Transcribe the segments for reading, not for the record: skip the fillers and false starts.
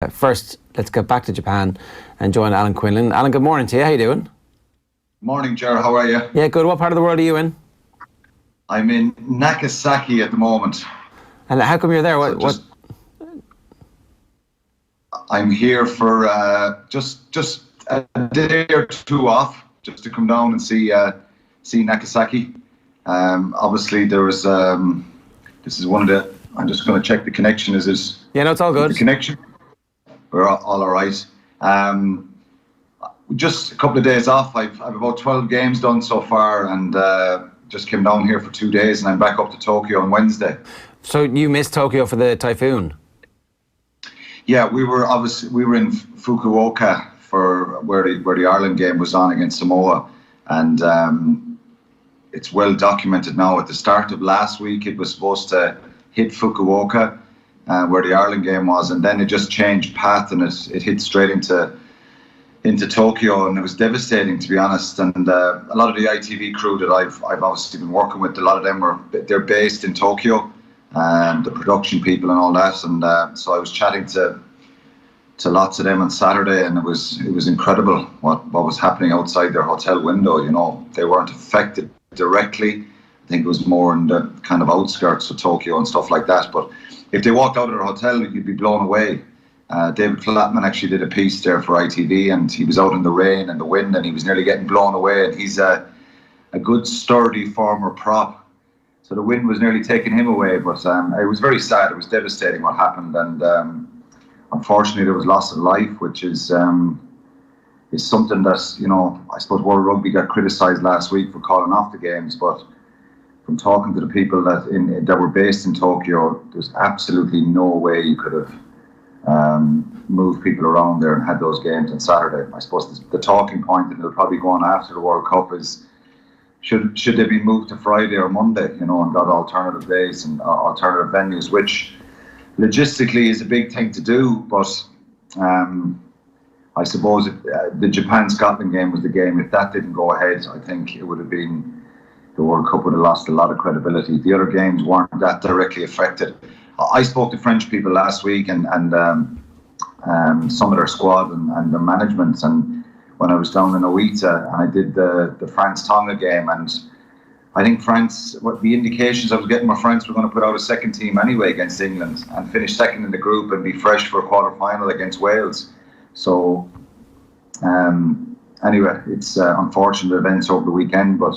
First, let's get back to Japan and join Alan Quinlan. Alan, good morning to you. How you doing? Morning, Ger. How are you? Yeah, good. What part of the world are you in? I'm in Nagasaki at the moment. And how come you're there? I'm here for just a day or two off, just to come down and see Nagasaki. Obviously, there was. This is one of the. I'm just going to check the connection. Is it? Yeah, no, it's all good. The connection. We're all right. Just a couple of days off. I've about 12 games done so far, and just came down here for 2 days, and I'm back up to Tokyo on Wednesday. So you missed Tokyo for the typhoon? Yeah, we were in Fukuoka for where the Ireland game was on against Samoa, and it's well documented now. At the start of last week, it was supposed to hit Fukuoka, where the Ireland game was, and then it just changed path and it hit straight into Tokyo, and it was devastating, to be honest. And a lot of the ITV crew that I've obviously been working with, a lot of them they're based in Tokyo, the production people and all that. And so I was chatting to lots of them on Saturday, and it was incredible what was happening outside their hotel window. You know, they weren't affected directly. I think it was more in the kind of outskirts of Tokyo and stuff like that. But if they walked out of their hotel, you'd be blown away. David Flatman actually did a piece there for ITV, and he was out in the rain and the wind, and he was nearly getting blown away. And he's a good, sturdy former prop, so the wind was nearly taking him away. But it was very sad. It was devastating what happened, and unfortunately there was loss of life, which is something that, you know, I suppose World Rugby got criticised last week for calling off the games, but from talking to the people that were based in Tokyo, there's absolutely no way you could have moved people around there and had those games on Saturday. I suppose the talking point, and they'll probably go on after the World Cup, is should they be moved to Friday or Monday, you know, and got alternative days and alternative venues, which logistically is a big thing to do. But I suppose the Japan-Scotland game was the game. If that didn't go ahead, I think it would have been, the World Cup would have lost a lot of credibility. The other games weren't that directly affected. I spoke to French people last week and some of their squad and their management, and when I was down in Oita, and I did the France-Tonga game, and I think France, what the indications I was getting were France were going to put out a second team anyway against England and finish second in the group and be fresh for a quarter-final against Wales. So anyway, it's unfortunate events over the weekend, but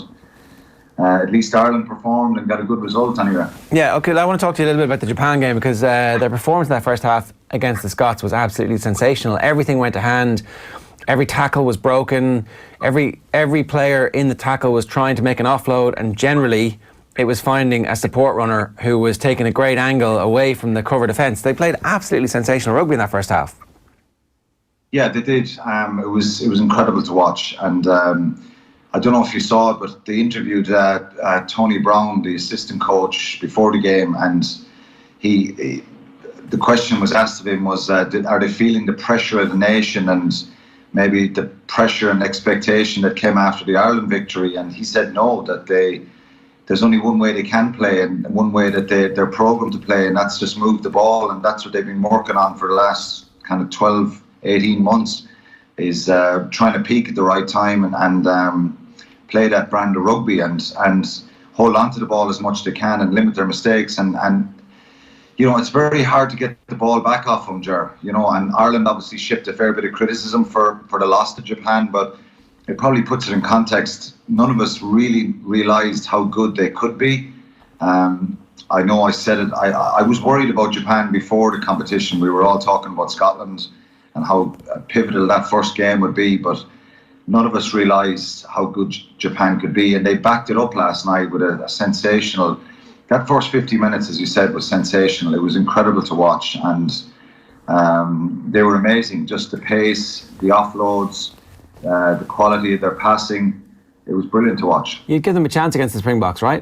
at least Ireland performed and got a good result anyway. Yeah, okay, I want to talk to you a little bit about the Japan game, because their performance in that first half against the Scots was absolutely sensational. Everything went to hand. Every tackle was broken. Every player in the tackle was trying to make an offload, and generally it was finding a support runner who was taking a great angle away from the cover defence. They played absolutely sensational rugby in that first half. Yeah, they did. It was incredible to watch, and I don't know if you saw it, but they interviewed Tony Brown, the assistant coach, before the game, and the question was asked of him was, are they feeling the pressure of the nation and maybe the pressure and expectation that came after the Ireland victory? And he said no, that there's only one way they can play, and one way that they're programmed to play, and that's just move the ball, and that's what they've been working on for the last kind of 12, 18 months, is trying to peak at the right time and play that brand of rugby and hold on to the ball as much as they can and limit their mistakes. And you know, it's very hard to get the ball back off them, Ger. You know, and Ireland obviously shipped a fair bit of criticism for the loss to Japan, but it probably puts it in context. None of us really realised how good they could be. I know I said it, I was worried about Japan before the competition. We were all talking about Scotland and how pivotal that first game would be, but none of us realised how good Japan could be, and they backed it up last night with a sensational. That first 50 minutes, as you said, was sensational. It was incredible to watch, and they were amazing. Just the pace, the offloads, the quality of their passing. It was brilliant to watch. You'd give them a chance against the Springboks, right?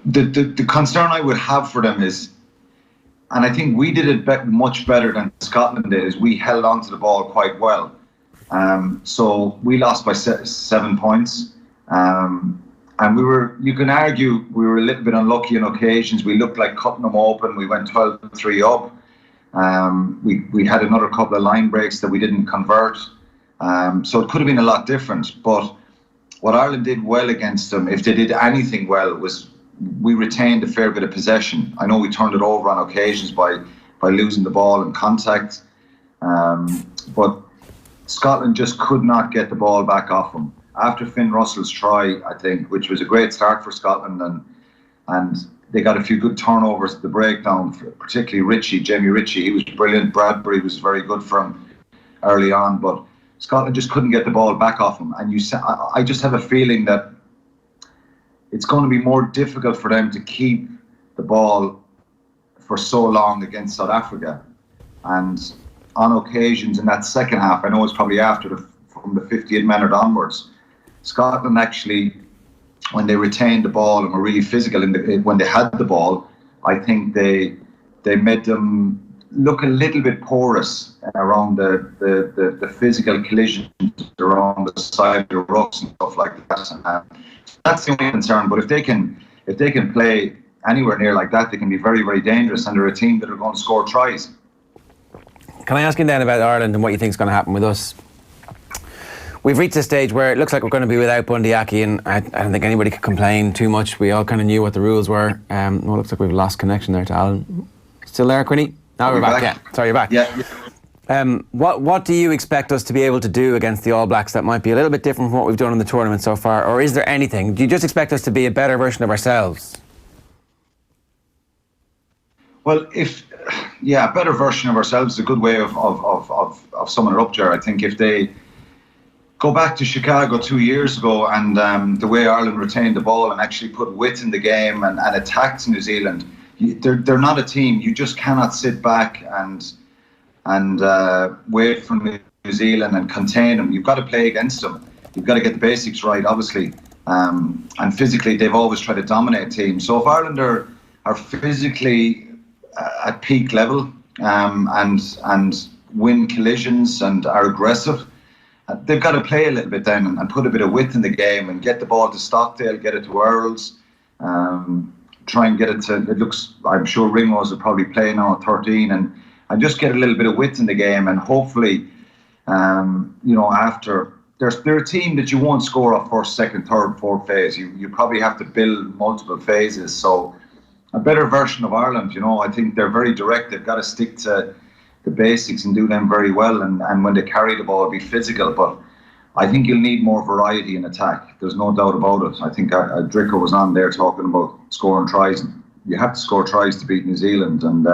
The concern I would have for them is, and I think we did it much better than Scotland did, is we held on to the ball quite well. So we lost by 7 points. And you can argue we were a little bit unlucky on occasions. We looked like cutting them open. We went 12-3 up. We had another couple of line breaks that we didn't convert. So it could have been a lot different. But what Ireland did well against them, if they did anything well, was we retained a fair bit of possession. I know we turned it over on occasions by losing the ball in contact. But Scotland just could not get the ball back off them. After Finn Russell's try, I think, which was a great start for Scotland, and they got a few good turnovers at the breakdown, particularly Jamie Ritchie. He was brilliant. Bradbury was very good for him early on, but Scotland just couldn't get the ball back off him. And I just have a feeling that it's going to be more difficult for them to keep the ball for so long against South Africa. And on occasions in that second half, I know it's probably from the 50th minute onwards, Scotland actually, when they retained the ball and were really physical when they had the ball, I think they made them look a little bit porous around the physical collisions around the side of the rucks and stuff like that. And that's the only concern. But if they can play anywhere near like that, they can be very, very dangerous, and they're a team that are going to score tries. Can I ask you then about Ireland and what you think is going to happen with us? We've reached a stage where it looks like we're going to be without Bundy Aki, and I don't think anybody could complain too much. We all kind of knew what the rules were. Well, it looks like we've lost connection there to Alan. Still there, Quinny? Now we're back. Yeah. Sorry, you're back. Yeah. What do you expect us to be able to do against the All Blacks that might be a little bit different from what we've done in the tournament so far? Or is there anything? Do you just expect us to be a better version of ourselves? Well, a better version of ourselves is a good way of summing it up, Ger. I think if they go back to Chicago 2 years ago and the way Ireland retained the ball and actually put wit in the game and attacked New Zealand, they're not a team. You just cannot sit back and wait for New Zealand and contain them. You've got to play against them. You've got to get the basics right, obviously. And physically, they've always tried to dominate teams. So if Ireland are physically at peak level and win collisions and are aggressive, they've got to play a little bit then and put a bit of width in the game and get the ball to Stockdale, get it to Earls, try and get it to, I'm sure Ringrose will probably play now at 13 and just get a little bit of width in the game, and hopefully, after, they're a team that you won't score off first, second, third, fourth phase. You probably have to build multiple phases. So a better version of Ireland, I think they're very direct. They've got to stick to the basics and do them very well, and when they carry the ball, be physical. But I think you'll need more variety in attack. There's no doubt about it. I think Dricker was on there talking about scoring tries. You have to score tries to beat New Zealand, and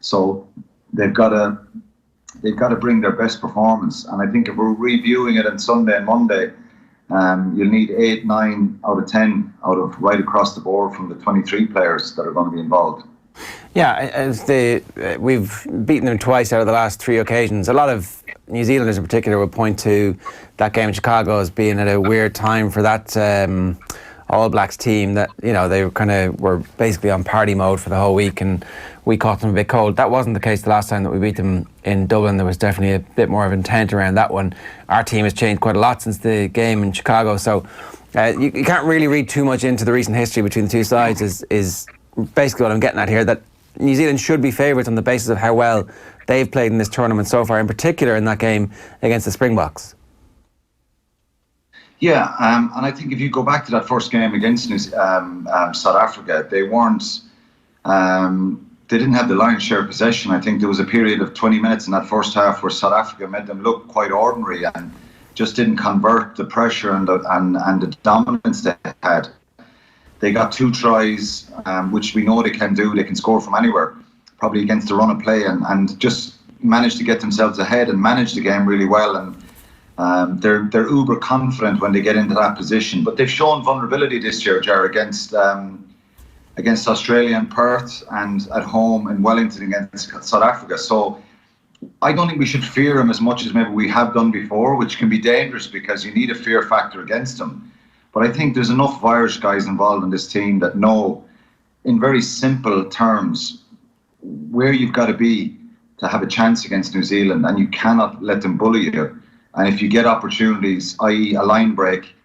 so they've got to bring their best performance. And I think if we're reviewing it on Sunday and Monday, you'll need 8, 9 out of 10 out of right across the board from the 23 players that are going to be involved. Yeah, we've beaten them twice out of the last 3 occasions. A lot of New Zealanders in particular would point to that game in Chicago as being at a weird time for that All Blacks team, that they were basically on party mode for the whole week, and we caught them a bit cold. That wasn't the case the last time that we beat them in Dublin. There was definitely a bit more of intent around that one. Our team has changed quite a lot since the game in Chicago, so you can't really read too much into the recent history between the two sides. Is basically what I'm getting at here, that New Zealand should be favourites on the basis of how well they've played in this tournament so far, in particular in that game against the Springboks. Yeah, and I think if you go back to that first game against South Africa, they didn't have the lion's share of possession. I think there was a period of 20 minutes in that first half where South Africa made them look quite ordinary and just didn't convert the pressure and the dominance they had. They got 2 tries, which we know they can do. They can score from anywhere, probably against the run of play, and just managed to get themselves ahead and manage the game really well. And they're uber confident when they get into that position. But they've shown vulnerability this year, Ger, against Australia in Perth and at home in Wellington against South Africa. So I don't think we should fear them as much as maybe we have done before, which can be dangerous because you need a fear factor against them. But I think there's enough Irish guys involved in this team that know, in very simple terms, where you've got to be to have a chance against New Zealand, and you cannot let them bully you. And if you get opportunities, i.e. a line break,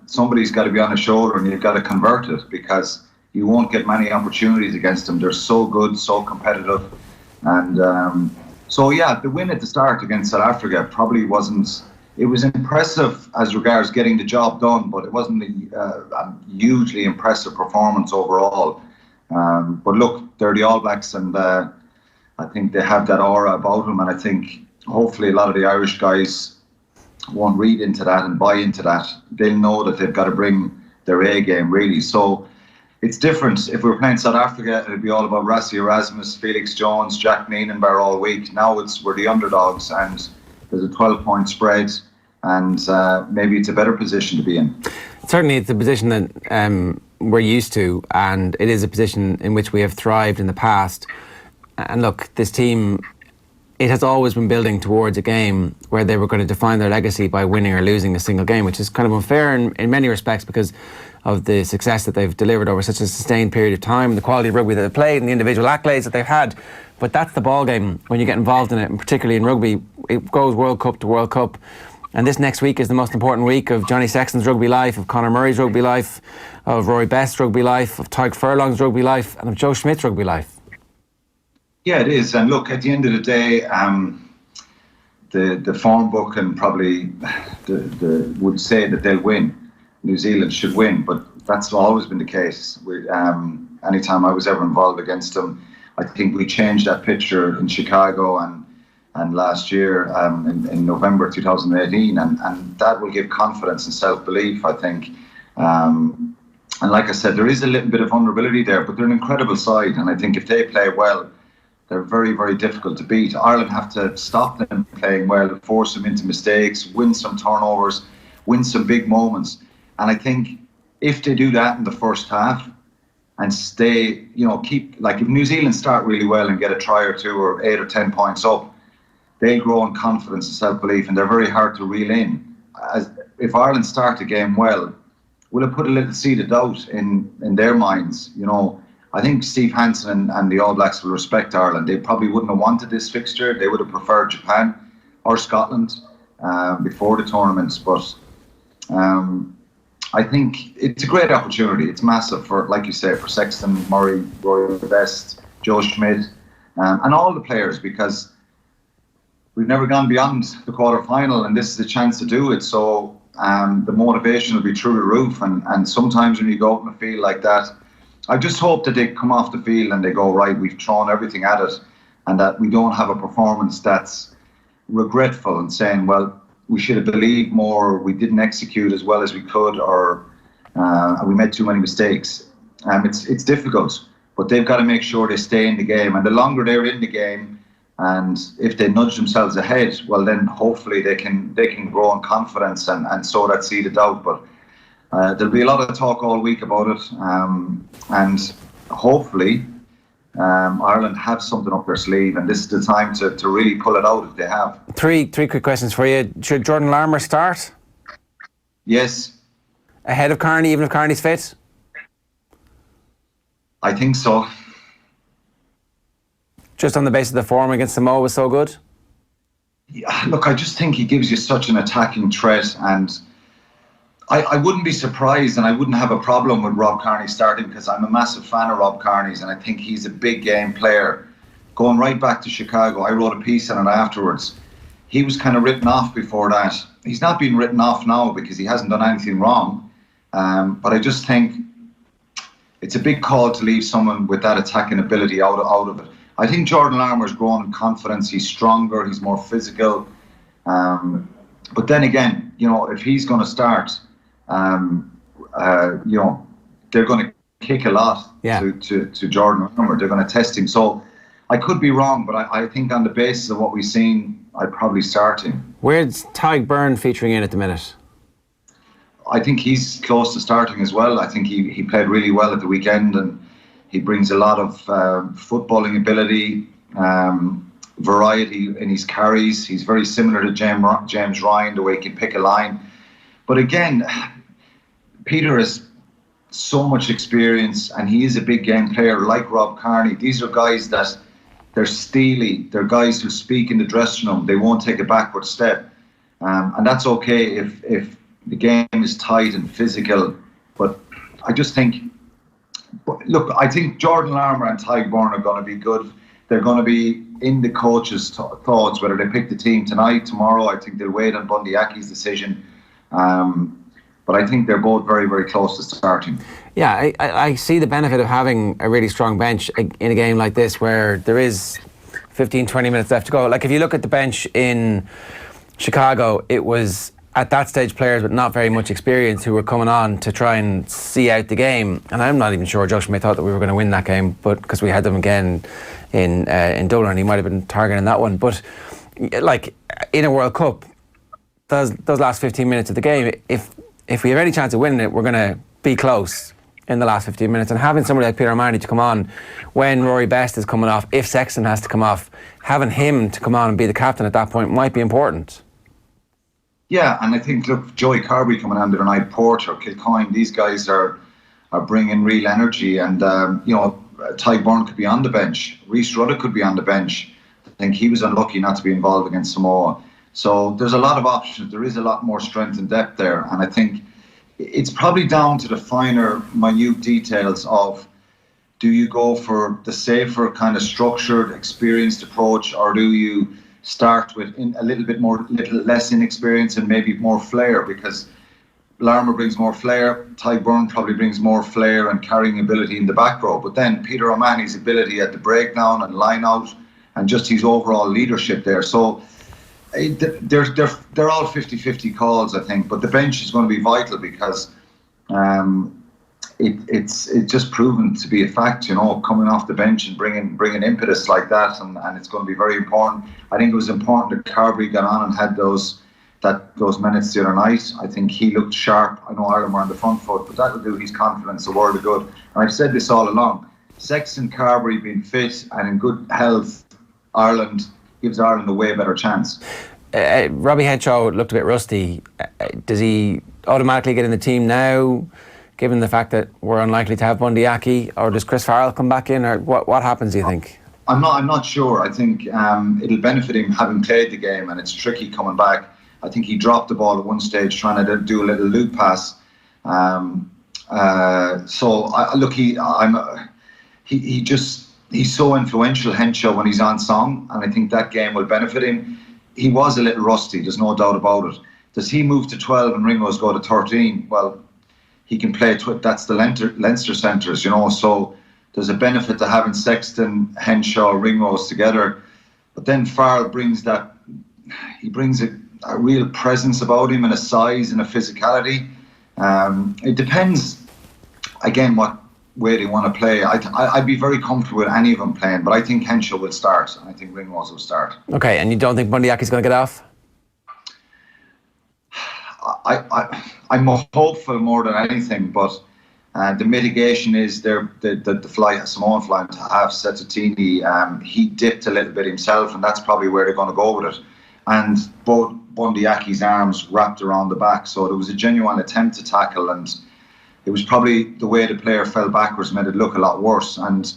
somebody's got to be on a shoulder and you've got to convert it, because you won't get many opportunities against them. They're so good, so competitive. And so yeah, the win at the start against South Africa probably wasn't. It was impressive as regards getting the job done, but it wasn't a hugely impressive performance overall. But look, they're the All Blacks, and I think they have that aura about them, and I think hopefully a lot of the Irish guys won't read into that and buy into that. They'll know that they've got to bring their A game, really. So it's different. If we were playing South Africa, it'd be all about Rassie Erasmus, Felix Jones, Jack Nienenberg all week. Now we're the underdogs, and there's a 12-point spread, and maybe it's a better position to be in. Certainly it's a position that we're used to, and it is a position in which we have thrived in the past. And look, this team, it has always been building towards a game where they were going to define their legacy by winning or losing a single game, which is kind of unfair in many respects because of the success that they've delivered over such a sustained period of time, the quality of rugby that they've played and the individual accolades that they've had. But that's the ball game when you get involved in it, and particularly in rugby, it goes World Cup to World Cup. And this next week is the most important week of Johnny Sexton's rugby life, of Conor Murray's rugby life, of Rory Best's rugby life, of Tyke Furlong's rugby life, and of Joe Schmidt's rugby life. Yeah, it is. And look, at the end of the day, the form book and probably would say that they'll win. New Zealand should win, but that's always been the case. Anytime I was ever involved against them, I think we changed that picture in Chicago and last year in November 2018, and that will give confidence and self-belief, I think. And like I said, there is a little bit of vulnerability there, but they're an incredible side, and I think if they play well, they're very, very difficult to beat. Ireland have to stop them playing well, to force them into mistakes, win some turnovers, win some big moments. And I think if they do that in the first half and stay, if New Zealand start really well and get a try or two or 8 or 10 points up, they'll grow in confidence and self-belief, and they're very hard to reel in. If Ireland start the game well, will it put a little seed of doubt in their minds? I think Steve Hansen and the All Blacks will respect Ireland. They probably wouldn't have wanted this fixture. They would have preferred Japan or Scotland before the tournaments. But I think it's a great opportunity. It's massive for, like you say, for Sexton, Murray, Rory Best, Joe Schmidt, and all the players, because we've never gone beyond the quarter-final, and this is a chance to do it. So the motivation will be through the roof. And sometimes when you go out in a field like that, I just hope that they come off the field and they go, right, we've thrown everything at it, and that we don't have a performance that's regretful and saying, well, we should have believed more, we didn't execute as well as we could, or we made too many mistakes. It's difficult, but they've got to make sure they stay in the game. And the longer they're in the game, and if they nudge themselves ahead, well, then hopefully they can grow in confidence and sow that seed of doubt. But there'll be a lot of talk all week about it, and hopefully Ireland have something up their sleeve, and this is the time to really pull it out if they have. Three quick questions for you. Should Jordan Larmour start? Yes. Ahead of Carney, even if Carney's fit? I think so. Just on the basis of the form against Samoa was so good? Yeah, look, I just think he gives you such an attacking threat, and I wouldn't be surprised, and I wouldn't have a problem with Rob Kearney starting, because I'm a massive fan of Rob Kearney's, and I think he's a big game player. Going right back to Chicago, I wrote a piece on it afterwards. He was kind of written off before that. He's not been written off now because he hasn't done anything wrong. But I just think it's a big call to leave someone with that attacking ability out of it. I think Jordan Larmour's grown in confidence. He's stronger. He's more physical. But then again, if he's going to start, they're going to kick a lot to Jordan Larmour. They're going to test him. So I could be wrong, but I think on the basis of what we've seen, I'd probably start him. Where's Tyke Byrne featuring in at the minute? I think he's close to starting as well. I think he played really well at the weekend, and he brings a lot of footballing ability, variety in his carries. He's very similar to James Ryan, the way he can pick a line. But again, Peter has so much experience, and he is a big game player like Rob Kearney. These are guys that they're steely. They're guys who speak in the dressing room. They won't take a backward step. And that's okay if the game is tight and physical. But I just think, look, I think Jordan Larmour and Tyke Byrne are going to be good. they're going to be in the coach's thoughts, whether they pick the team tonight, tomorrow. I think they'll wait on Bundy Aki's decision. But I think they're both very, very close to starting. Yeah, I see the benefit of having a really strong bench in a game like this where there is 15, 20 minutes left to go. Like if you look at the bench in Chicago, it was at that stage players with not very much experience who were coming on to try and see out the game. And I'm not even sure Josh may thought that we were going to win that game, but because we had them again in Dublin, he might have been targeting that one. But like in a World Cup, those last 15 minutes of the game, if we have any chance of winning it, we're going to be close in the last 15 minutes. And having somebody like Peter O'Mahony to come on when Rory Best is coming off, if Sexton has to come off, having him to come on and be the captain at that point might be important. Yeah, and I think, look, Joey Carberry coming on the other night, Porter, Kilcoyne, these guys are bringing real energy. And, Ty Byrne could be on the bench. Rhys Ruddock could be on the bench. I think he was unlucky not to be involved against Samoa. So there's a lot of options. There is a lot more strength and depth there. And I think it's probably down to the finer, minute details of, do you go for the safer, kind of structured, experienced approach, or do you start with a little less inexperience and maybe more flair? Because Larmour brings more flair, Ty Byrne probably brings more flair and carrying ability in the back row. But then Peter O'Mahony's ability at the breakdown and line out and just his overall leadership there. So they're all 50-50 calls, I think, but the bench is going to be vital because it's just proven to be a fact, coming off the bench and bringing impetus like that, and it's going to be very important. I think it was important that Carberry got on and had those minutes the other night. I think he looked sharp. I know Ireland were on the front foot, but that will do his confidence a world of good. And I've said this all along: Sexton, Carberry being fit and in good health, gives Ireland a way better chance. Robbie Henshaw looked a bit rusty. Does he automatically get in the team now, given the fact that we're unlikely to have Bundy Aki, or does Chris Farrell come back in, or what happens, do you think? I'm not sure. I think it'll benefit him having played the game, and it's tricky coming back. I think he dropped the ball at one stage trying to do a little loop pass. He's so influential, Henshaw, when he's on song, and I think that game will benefit him. He was a little rusty, there's no doubt about it. Does he move to 12 and Ringrose go to 13? Well, he can play, that's the Leinster centres, so there's a benefit to having Sexton, Henshaw, Ringrose together. But then Farrell brings a real presence about him and a size and a physicality. It depends, again, what way they want to play. I'd be very comfortable with any of them playing, but I think Henshaw will start and I think Ringrose will start. Okay, and you don't think Bundy Aki's going to get off? I'm hopeful more than anything, but the mitigation is the Samoan fly to have Setatini. He dipped a little bit himself, and that's probably where they're going to go with it. And both Bundy Aki's arms wrapped around the back, so there was a genuine attempt to tackle, and it was probably the way the player fell backwards made it look a lot worse. And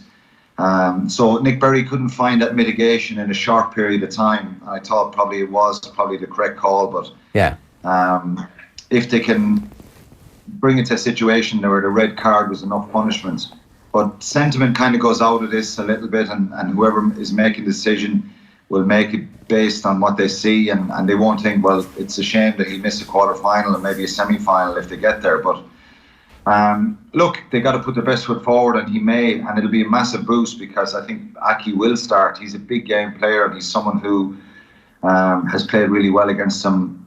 so Nick Berry couldn't find that mitigation in a short period of time. I thought probably it was the correct call, but yeah. If they can bring it to a situation where the red card was enough punishment. But sentiment kind of goes out of this a little bit, and whoever is making the decision will make it based on what they see, and they won't think, well, it's a shame that he missed a quarter-final and maybe a semi-final if they get there. But look, they got to put their best foot forward, and he may, and it'll be a massive boost because I think Aki will start. He's a big game player, and he's someone who has played really well against them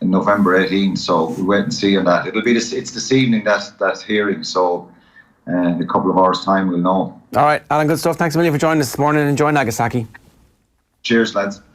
in November 18, so we'll wait and see on that. It's this evening that hearing, so in a couple of hours' time we'll know. All right, Alan, good stuff. Thanks a million for joining us this morning. Enjoy Nagasaki. Cheers, lads.